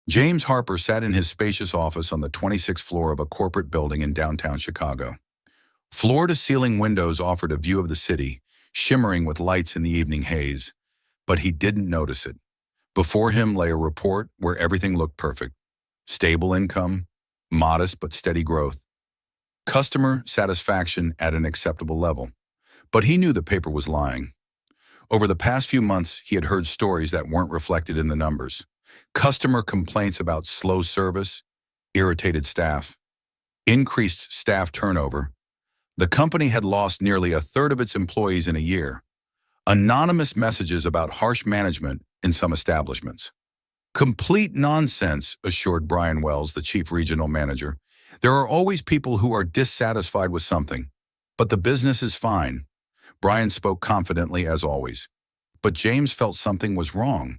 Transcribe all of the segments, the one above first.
James Harper sat in his spacious office on the 26th floor of a corporate building in downtown Chicago. Floor-to-ceiling windows offered a view of the city, shimmering with lights in the evening haze. But he didn't notice it. Before him lay a report where everything looked perfect. Stable income, modest but steady growth, customer satisfaction at an acceptable level. But he knew the paper was lying. Over the past few months, he had heard stories that weren't reflected in the numbers. Customer complaints about slow service, irritated staff, increased staff turnover. The company had lost nearly a third of its employees in a year. Anonymous messages about harsh management in some establishments. Complete nonsense, assured Brian Wells, the chief regional manager. There are always people who are dissatisfied with something, but the business is fine. Brian spoke confidently as always. But James felt something was wrong.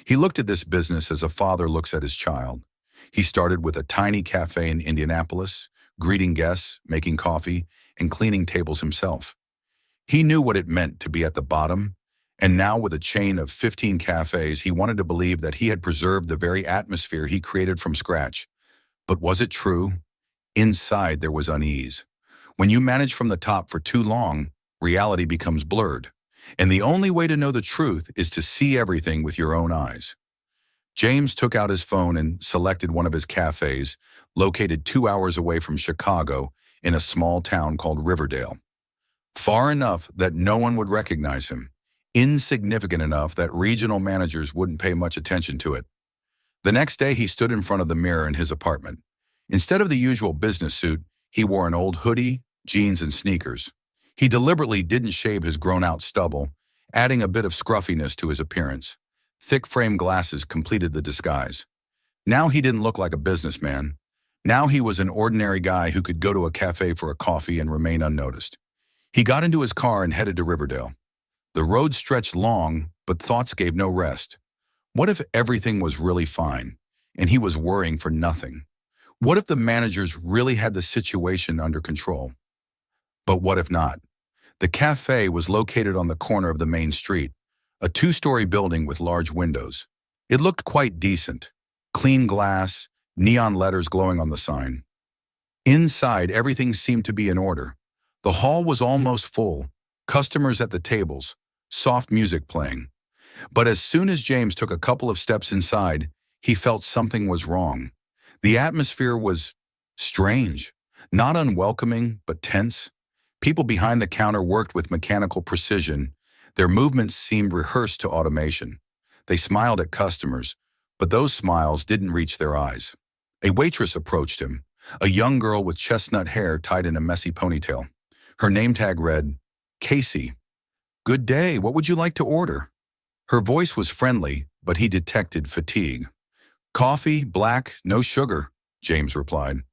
He looked at this business as a father looks at his child. He started with a tiny cafe in Indianapolis, greeting guests, making coffee, and cleaning tables himself. He knew what it meant to be at the bottom, and now with a chain of 15 cafes, he wanted to believe that he had preserved the very atmosphere he created from scratch. But was it true? Inside there was unease. When you manage from the top for too long, reality becomes blurred. And the only way to know the truth is to see everything with your own eyes. James took out his phone and selected one of his cafes, located 2 hours away from Chicago in a small town called Riverdale. Far enough that no one would recognize him, insignificant enough that regional managers wouldn't pay much attention to it. The next day, he stood in front of the mirror in his apartment. Instead of the usual business suit, he wore an old hoodie, jeans, and sneakers. He deliberately didn't shave his grown-out stubble, adding a bit of scruffiness to his appearance. Thick frame glasses completed the disguise. Now he didn't look like a businessman. Now he was an ordinary guy who could go to a cafe for a coffee and remain unnoticed. He got into his car and headed to Riverdale. The road stretched long, but thoughts gave no rest. What if everything was really fine, and he was worrying for nothing? What if the managers really had the situation under control? But what if not? The cafe was located on the corner of the main street, a 2-story building with large windows. It looked quite decent. Clean glass, neon letters glowing on the sign. Inside, everything seemed to be in order. The hall was almost full, customers at the tables, soft music playing. But as soon as James took a couple of steps inside, he felt something was wrong. The atmosphere was strange, not unwelcoming, but tense. People behind the counter worked with mechanical precision. Their movements seemed rehearsed to automation. They smiled at customers, but those smiles didn't reach their eyes. A waitress approached him, a young girl with chestnut hair tied in a messy ponytail. Her name tag read, Casey. "Good day, what would you like to order?" Her voice was friendly, but he detected fatigue. "Coffee, black, no sugar," James replied.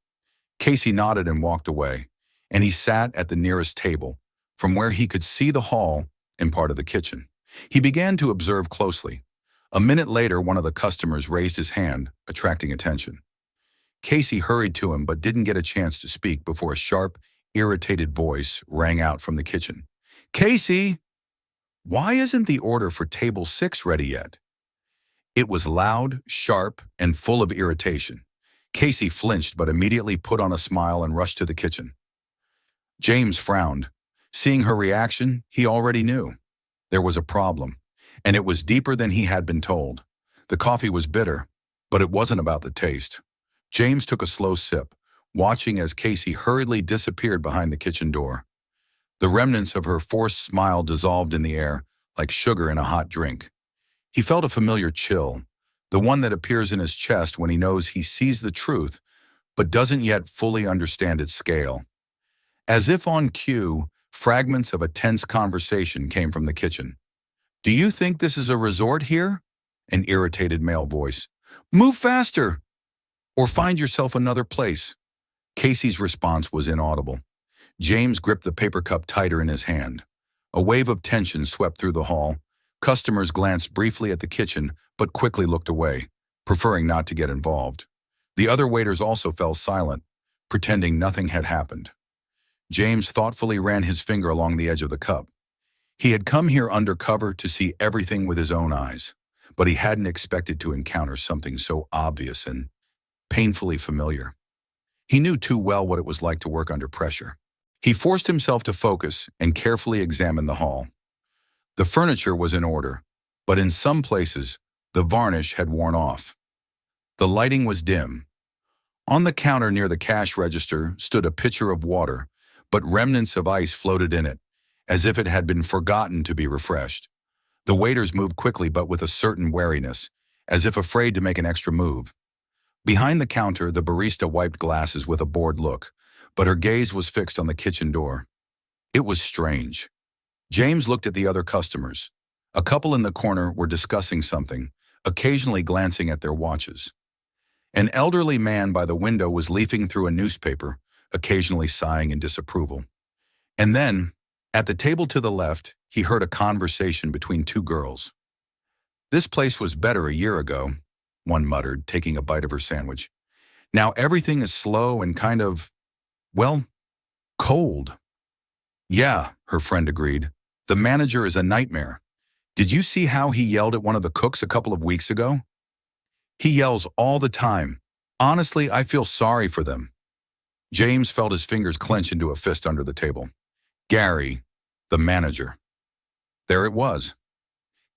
Casey nodded and walked away, and he sat at the nearest table, from where he could see the hall and part of the kitchen. He began to observe closely. A minute later, one of the customers raised his hand, attracting attention. Casey hurried to him but didn't get a chance to speak before a sharp, irritated voice rang out from the kitchen. "Casey! Why isn't the order for table 6 ready yet?" It was loud, sharp, and full of irritation. Casey flinched but immediately put on a smile and rushed to the kitchen. James frowned. Seeing her reaction, he already knew. There was a problem, and it was deeper than he had been told. The coffee was bitter, but it wasn't about the taste. James took a slow sip, watching as Casey hurriedly disappeared behind the kitchen door. The remnants of her forced smile dissolved in the air, like sugar in a hot drink. He felt a familiar chill, the one that appears in his chest when he knows he sees the truth, but doesn't yet fully understand its scale. As if on cue, fragments of a tense conversation came from the kitchen. "Do you think this is a resort here?" An irritated male voice. "Move faster! Or find yourself another place." Casey's response was inaudible. James gripped the paper cup tighter in his hand. A wave of tension swept through the hall. Customers glanced briefly at the kitchen, but quickly looked away, preferring not to get involved. The other waiters also fell silent, pretending nothing had happened. James thoughtfully ran his finger along the edge of the cup. He had come here undercover to see everything with his own eyes. but he hadn't expected to encounter something so obvious and painfully familiar. He knew too well what it was like to work under pressure. He forced himself to focus and carefully examine the hall. The furniture was in order, but in some places, the varnish had worn off. The lighting was dim. On the counter near the cash register stood a pitcher of water, but remnants of ice floated in it, as if it had been forgotten to be refreshed. The waiters moved quickly but with a certain wariness, as if afraid to make an extra move. Behind the counter, the barista wiped glasses with a bored look, but her gaze was fixed on the kitchen door. It was strange. James looked at the other customers. A couple in the corner were discussing something, occasionally glancing at their watches. An elderly man by the window was leafing through a newspaper, occasionally sighing in disapproval. And then, at the table to the left, he heard a conversation between two girls. "This place was better a year ago," one muttered, taking a bite of her sandwich. "Now everything is slow and kind of, well, cold." "Yeah," her friend agreed. "The manager is a nightmare. Did you see how he yelled at one of the cooks a couple of weeks ago? He yells all the time. Honestly, I feel sorry for them." James felt his fingers clench into a fist under the table. Gary, the manager. There it was.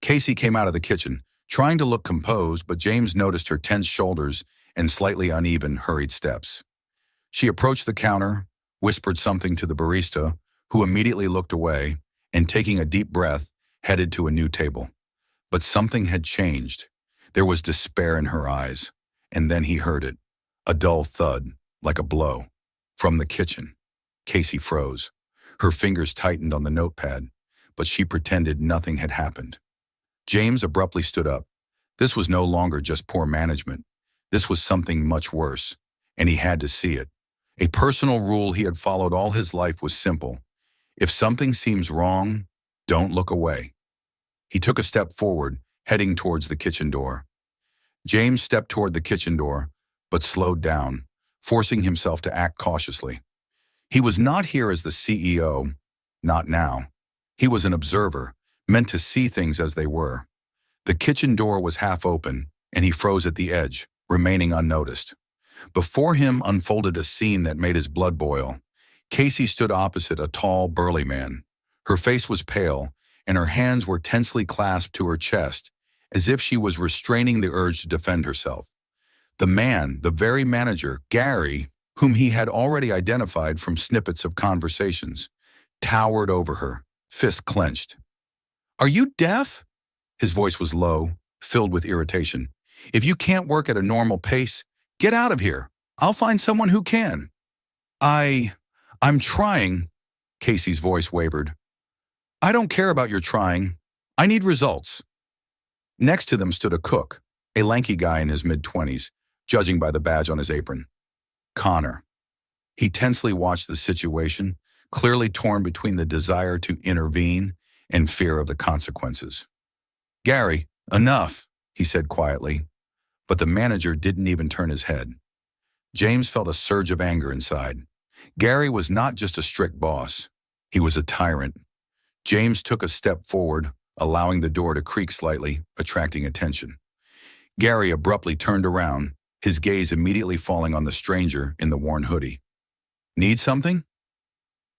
Casey came out of the kitchen, trying to look composed, but James noticed her tense shoulders and slightly uneven, hurried steps. She approached the counter, whispered something to the barista, who immediately looked away, and taking a deep breath, headed to a new table. But something had changed. There was despair in her eyes, and then he heard it, a dull thud, like a blow. From the kitchen. Casey froze. Her fingers tightened on the notepad, but she pretended nothing had happened. James abruptly stood up. This was no longer just poor management. This was something much worse, and he had to see it. A personal rule he had followed all his life was simple. If something seems wrong, don't look away. He took a step forward, heading towards the kitchen door. James stepped toward the kitchen door, but slowed down, forcing himself to act cautiously. He was not here as the CEO, not now. He was an observer, meant to see things as they were. The kitchen door was half open, and he froze at the edge, remaining unnoticed. Before him unfolded a scene that made his blood boil. Casey stood opposite a tall, burly man. Her face was pale, and her hands were tensely clasped to her chest, as if she was restraining the urge to defend herself. The man, the very manager, Gary, whom he had already identified from snippets of conversations, towered over her, fists clenched. "Are you deaf?" His voice was low, filled with irritation. "If you can't work at a normal pace, get out of here. I'll find someone who can." I'm trying," Casey's voice wavered. "I don't care about your trying. I need results." Next to them stood a cook, a lanky guy in his mid-20s, judging by the badge on his apron. Connor. He tensely watched the situation, clearly torn between the desire to intervene and fear of the consequences. "Gary, enough," he said quietly, but the manager didn't even turn his head. James felt a surge of anger inside. Gary was not just a strict boss. He was a tyrant. James took a step forward, allowing the door to creak slightly, attracting attention. Gary abruptly turned around, his gaze immediately falling on the stranger in the worn hoodie. "Need something?"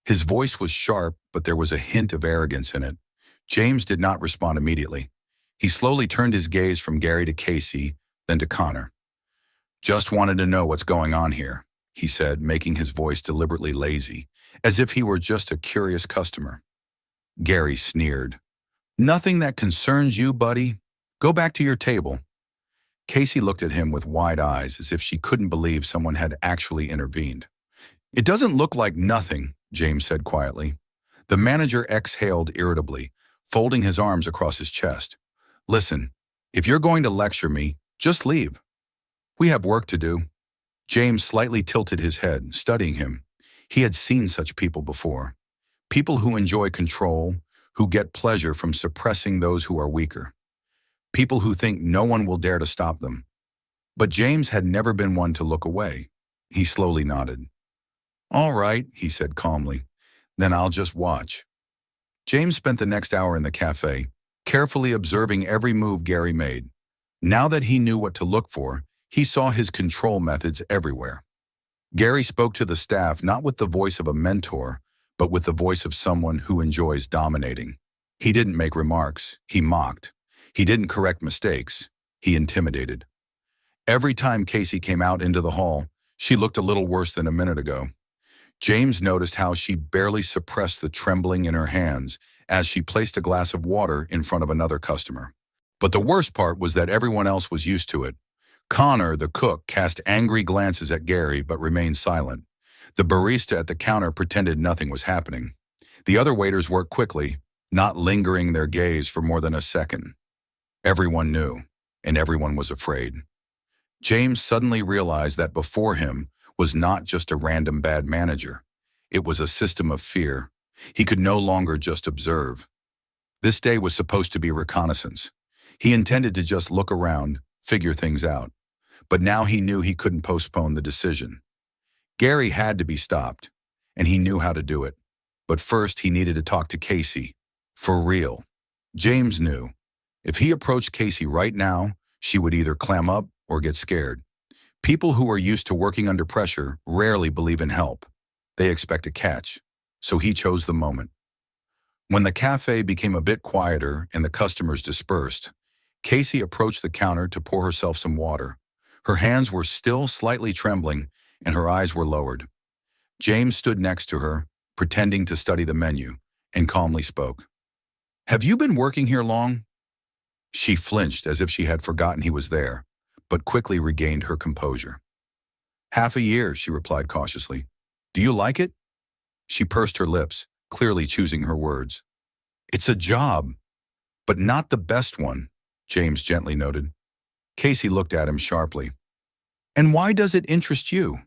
His voice was sharp, but there was a hint of arrogance in it. James did not respond immediately. He slowly turned his gaze from Gary to Casey, then to Connor. "Just wanted to know what's going on here," he said, making his voice deliberately lazy, as if he were just a curious customer. Gary sneered. "Nothing that concerns you, buddy. Go back to your table." Casey looked at him with wide eyes, as if she couldn't believe someone had actually intervened. "It doesn't look like nothing," James said quietly. The manager exhaled irritably, folding his arms across his chest. "Listen, if you're going to lecture me, just leave. We have work to do." James slightly tilted his head, studying him. He had seen such people before. People who enjoy control, who get pleasure from suppressing those who are weaker. People who think no one will dare to stop them. But James had never been one to look away. He slowly nodded. "All right," he said calmly. "Then I'll just watch." James spent the next hour in the cafe, carefully observing every move Gary made. Now that he knew what to look for, he saw his control methods everywhere. Gary spoke to the staff not with the voice of a mentor, but with the voice of someone who enjoys dominating. He didn't make remarks, he mocked. He didn't correct mistakes, he intimidated. Every time Casey came out into the hall, she looked a little worse than a minute ago. James noticed how she barely suppressed the trembling in her hands as she placed a glass of water in front of another customer. But the worst part was that everyone else was used to it. Connor, the cook, cast angry glances at Gary but remained silent. The barista at the counter pretended nothing was happening. The other waiters worked quickly, not lingering their gaze for more than a second. Everyone knew, and everyone was afraid. James suddenly realized that before him was not just a random bad manager. It was a system of fear. He could no longer just observe. This day was supposed to be reconnaissance. He intended to just look around, figure things out. But now he knew he couldn't postpone the decision. Gary had to be stopped, and he knew how to do it. But first he needed to talk to Casey. For real. James knew. If he approached Casey right now, she would either clam up or get scared. People who are used to working under pressure rarely believe in help. They expect a catch. So he chose the moment. When the cafe became a bit quieter and the customers dispersed, Casey approached the counter to pour herself some water. Her hands were still slightly trembling and her eyes were lowered. James stood next to her, pretending to study the menu, and calmly spoke. "Have you been working here long?" She flinched as if she had forgotten he was there, but quickly regained her composure. "Half a year," she replied cautiously. "Do you like it?" She pursed her lips, clearly choosing her words. "It's a job, but not the best one," James gently noted. Casey looked at him sharply. "And why does it interest you?"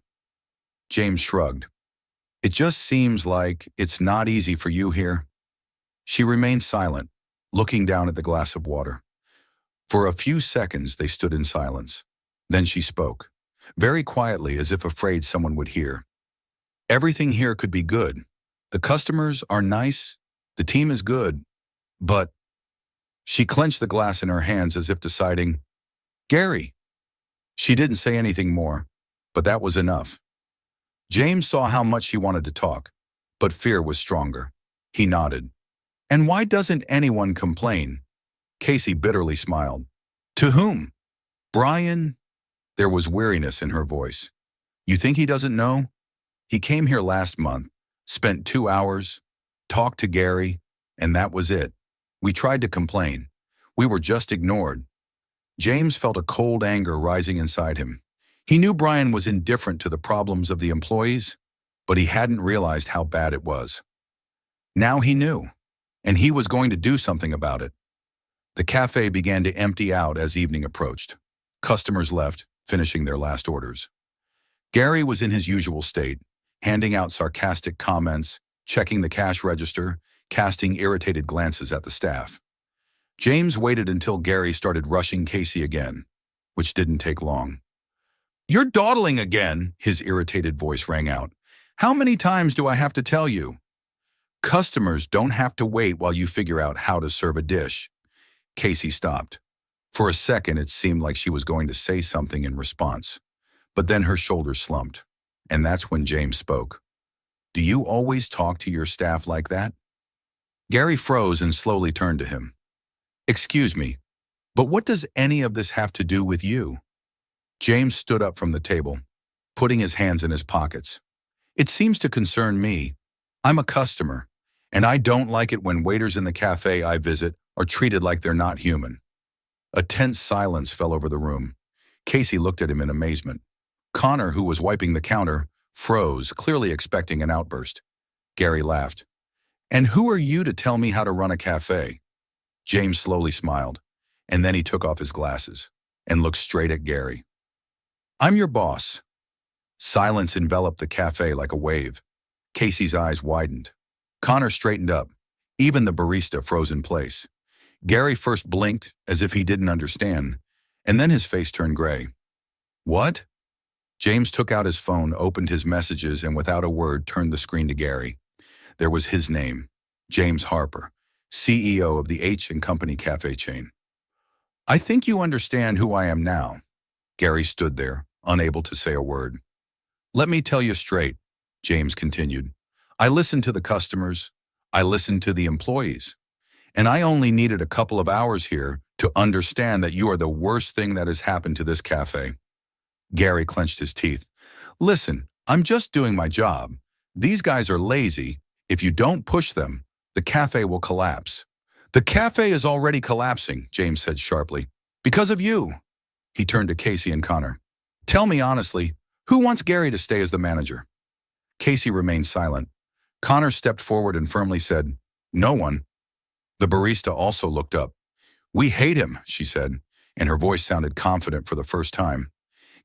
James shrugged. "It just seems like it's not easy for you here." She remained silent, looking down at the glass of water. For a few seconds they stood in silence. Then she spoke, very quietly as if afraid someone would hear. "Everything here could be good. The customers are nice, the team is good, but..." She clenched the glass in her hands as if deciding, "Gary." She didn't say anything more, but that was enough. James saw how much she wanted to talk, but fear was stronger. He nodded. "And why doesn't anyone complain?" Casey bitterly smiled. "To whom? Brian?" There was weariness in her voice. "You think he doesn't know? He came here last month, spent 2 hours, talked to Gary, and that was it. We tried to complain. We were just ignored." James felt a cold anger rising inside him. He knew Brian was indifferent to the problems of the employees, but he hadn't realized how bad it was. Now he knew, and he was going to do something about it. The cafe began to empty out as evening approached. Customers left, finishing their last orders. Gary was in his usual state, handing out sarcastic comments, checking the cash register, casting irritated glances at the staff. James waited until Gary started rushing Casey again, which didn't take long. "You're dawdling again," his irritated voice rang out. "How many times do I have to tell you? Customers don't have to wait while you figure out how to serve a dish." Casey stopped. For a second, it seemed like she was going to say something in response, but then her shoulders slumped, and that's when James spoke. "Do you always talk to your staff like that?" Gary froze and slowly turned to him. "Excuse me, but what does any of this have to do with you?" James stood up from the table, putting his hands in his pockets. "It seems to concern me. I'm a customer, and I don't like it when waiters in the cafe I visit are treated like they're not human." A tense silence fell over the room. Casey looked at him in amazement. Connor, who was wiping the counter, froze, clearly expecting an outburst. Gary laughed. "And who are you to tell me how to run a cafe?" James slowly smiled, and then he took off his glasses and looked straight at Gary. "I'm your boss." Silence enveloped the cafe like a wave. Casey's eyes widened. Connor straightened up. Even the barista froze in place. Gary first blinked as if he didn't understand, and then his face turned gray. "What?" James took out his phone, opened his messages, and without a word turned the screen to Gary. There was his name, James Harper, CEO of the H & Company cafe chain. I think you understand who I am now. Gary stood there, unable to say a word. Let me tell you straight, James continued. I listened to the customers. I listened to the employees. And I only needed a couple of hours here to understand that you are the worst thing that has happened to this cafe. Gary clenched his teeth. Listen, I'm just doing my job. These guys are lazy. If you don't push them, the cafe will collapse. The cafe is already collapsing, James said sharply. Because of you. He turned to Casey and Connor. Tell me honestly, who wants Gary to stay as the manager? Casey remained silent. Connor stepped forward and firmly said, No one. The barista also looked up. We hate him, she said, and her voice sounded confident for the first time.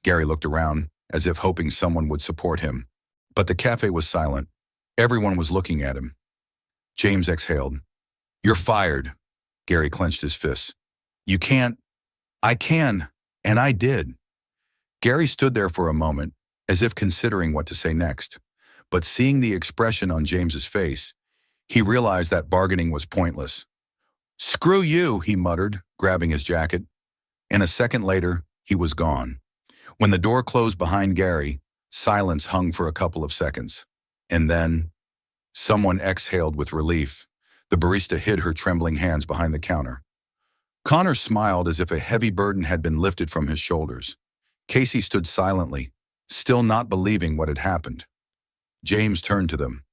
Gary looked around, as if hoping someone would support him. But the cafe was silent. Everyone was looking at him. James exhaled. You're fired. Gary clenched his fists. You can't. I can. And I did. Gary stood there for a moment, as if considering what to say next. But seeing the expression on James's face, he realized that bargaining was pointless. Screw you, he muttered, grabbing his jacket. And a second later, he was gone. When the door closed behind Gary, silence hung for a couple of seconds. And then, someone exhaled with relief. The barista hid her trembling hands behind the counter. Connor smiled as if a heavy burden had been lifted from his shoulders. Casey stood silently, still not believing what had happened. James turned to them.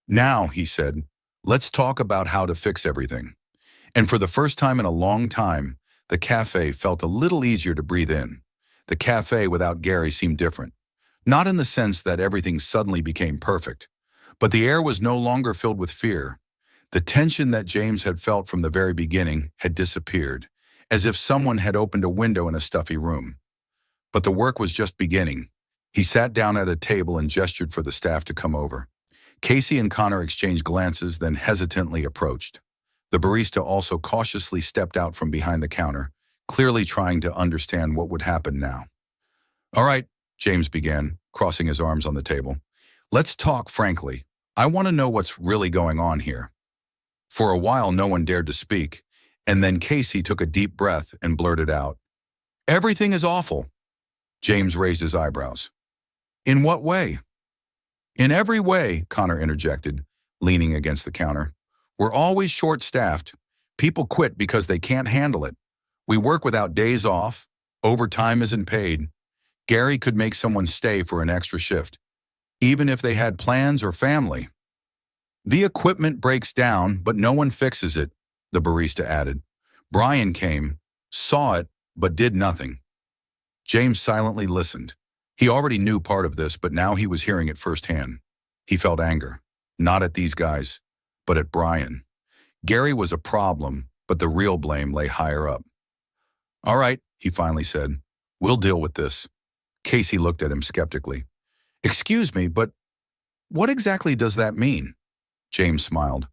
Now, he said, let's talk about how to fix everything. And for the first time in a long time, the cafe felt a little easier to breathe in. The cafe without Gary seemed different. Not in the sense that everything suddenly became perfect, but the air was no longer filled with fear. The tension that James had felt from the very beginning had disappeared, as if someone had opened a window in a stuffy room. But the work was just beginning. He sat down at a table and gestured for the staff to come over. Casey and Connor exchanged glances, then hesitantly approached. The barista also cautiously stepped out from behind the counter, clearly trying to understand what would happen now. All right, James began, crossing his arms on the table. Let's talk frankly. I want to know what's really going on here. For a while, no one dared to speak, and then Casey took a deep breath and blurted out, Everything is awful. James raised his eyebrows. In what way? In every way, Connor interjected, leaning against the counter. We're always short-staffed. People quit because they can't handle it. We work without days off. Overtime isn't paid. Gary could make someone stay for an extra shift, even if they had plans or family. The equipment breaks down, but no one fixes it, the barista added. Brian came, saw it, but did nothing. James silently listened. He already knew part of this, but now he was hearing it firsthand. He felt anger, not at these guys, but at Brian. Gary was a problem, but the real blame lay higher up. All right, he finally said. We'll deal with this. Casey looked at him skeptically. Excuse me, but what exactly does that mean? James smiled.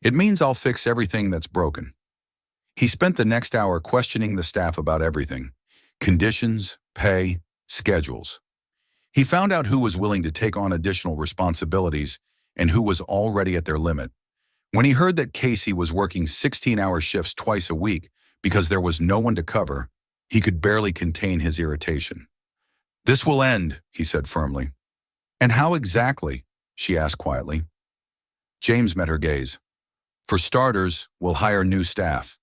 It means I'll fix everything that's broken. He spent the next hour questioning the staff about everything. Conditions, pay, schedules. He found out who was willing to take on additional responsibilities and who was already at their limit. When he heard that Casey was working 16-hour shifts twice a week because there was no one to cover, he could barely contain his irritation. This will end, he said firmly. And how exactly? She asked quietly. James met her gaze. For starters, we'll hire new staff.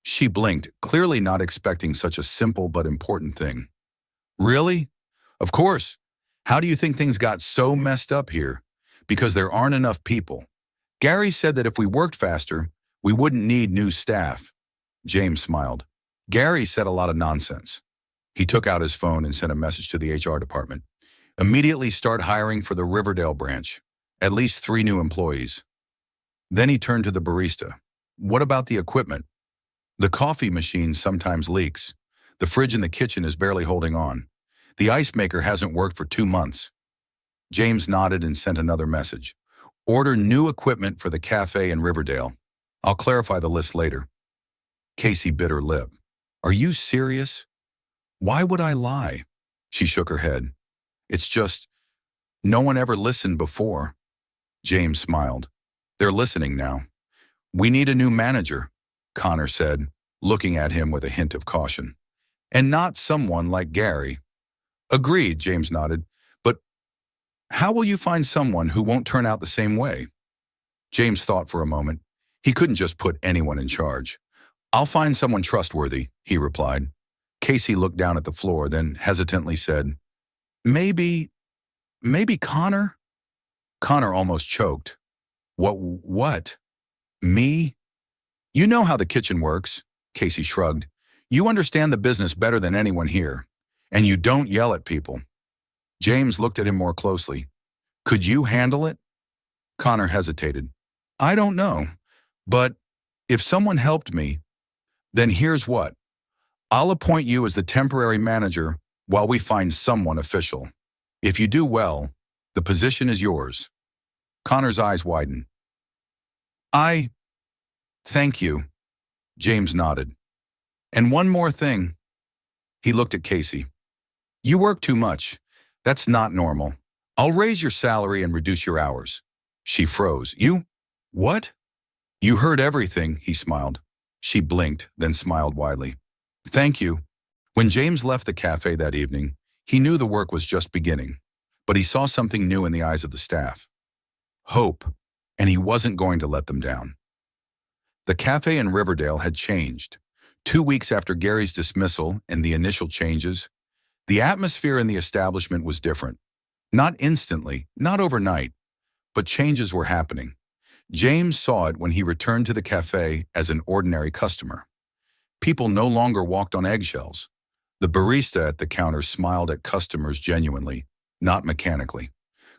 She blinked, clearly not expecting such a simple but important thing. Really? Of course. How do you think things got so messed up here? Because there aren't enough people. Gary said that if we worked faster, we wouldn't need new staff. James smiled. Gary said a lot of nonsense. He took out his phone and sent a message to the HR department. Immediately start hiring for the Riverdale branch. At least 3 new employees. Then he turned to the barista. What about the equipment? The coffee machine sometimes leaks. The fridge in the kitchen is barely holding on. The ice maker hasn't worked for 2 months. James nodded and sent another message. Order new equipment for the cafe in Riverdale. I'll clarify the list later. Casey bit her lip. Are you serious? Why would I lie? She shook her head. It's just, no one ever listened before. James smiled. They're listening now. We need a new manager, Connor said. looking at him with a hint of caution. And not someone like Gary. Agreed, James nodded. But how will you find someone who won't turn out the same way? James thought for a moment. He couldn't just put anyone in charge. I'll find someone trustworthy, he replied. Casey looked down at the floor, then hesitantly said, Maybe Connor? Connor almost choked. What? Me? You know how the kitchen works, Casey shrugged. You understand the business better than anyone here. And you don't yell at people. James looked at him more closely. Could you handle it? Connor hesitated. I don't know, but if someone helped me, then here's what. I'll appoint you as the temporary manager while we find someone official. If you do well, the position is yours. Connor's eyes widened. Thank you. James nodded. And one more thing. He looked at Casey. You work too much. That's not normal. I'll raise your salary and reduce your hours. She froze. You? What? You heard everything, he smiled. She blinked, then smiled widely. Thank you. When James left the cafe that evening, he knew the work was just beginning, but he saw something new in the eyes of the staff. Hope, and he wasn't going to let them down. The cafe in Riverdale had changed. 2 weeks after Gary's dismissal and the initial changes, the atmosphere in the establishment was different. Not instantly, not overnight, but changes were happening. James saw it when he returned to the cafe as an ordinary customer. People no longer walked on eggshells. The barista at the counter smiled at customers genuinely, not mechanically.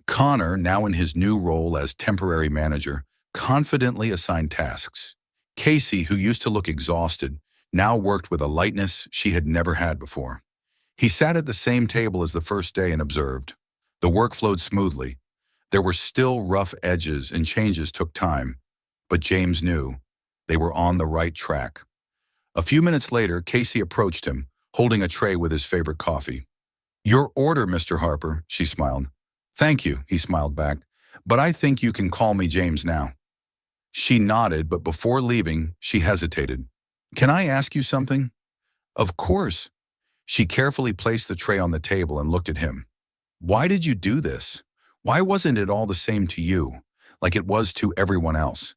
Connor, now in his new role as temporary manager, confidently assigned tasks. Casey, who used to look exhausted, now worked with a lightness she had never had before. He sat at the same table as the first day and observed. The work flowed smoothly. There were still rough edges and changes took time, but James knew they were on the right track. A few minutes later, Casey approached him, holding a tray with his favorite coffee. Your order, Mr. Harper, she smiled. Thank you, he smiled back, but I think you can call me James now. She nodded, but before leaving, she hesitated. Can I ask you something? Of course. She carefully placed the tray on the table and looked at him. Why did you do this? Why wasn't it all the same to you, like it was to everyone else?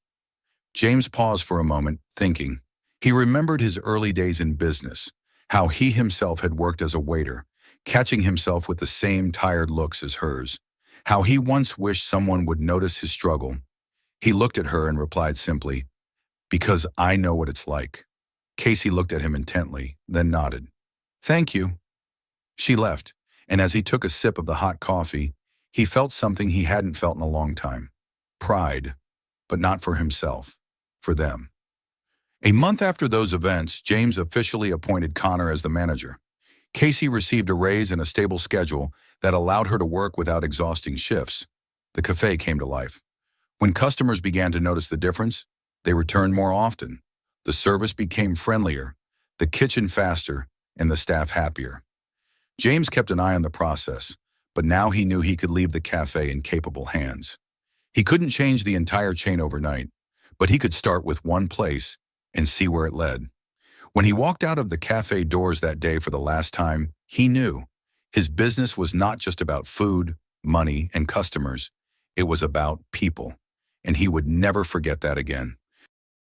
James paused for a moment, thinking. He remembered his early days in business, how he himself had worked as a waiter, catching himself with the same tired looks as hers, how he once wished someone would notice his struggle. He looked at her and replied simply, Because I know what it's like. Casey looked at him intently, then nodded. Thank you. She left, and as he took a sip of the hot coffee, he felt something he hadn't felt in a long time. Pride, but not for himself, for them. A month after those events, James officially appointed Connor as the manager. Casey received a raise and a stable schedule that allowed her to work without exhausting shifts. The cafe came to life. When customers began to notice the difference, they returned more often. The service became friendlier, the kitchen faster, and the staff happier. James kept an eye on the process, but now he knew he could leave the cafe in capable hands. He couldn't change the entire chain overnight, but he could start with one place and see where it led. When he walked out of the cafe doors that day for the last time, he knew his business was not just about food, money, and customers. It was about people, and he would never forget that again.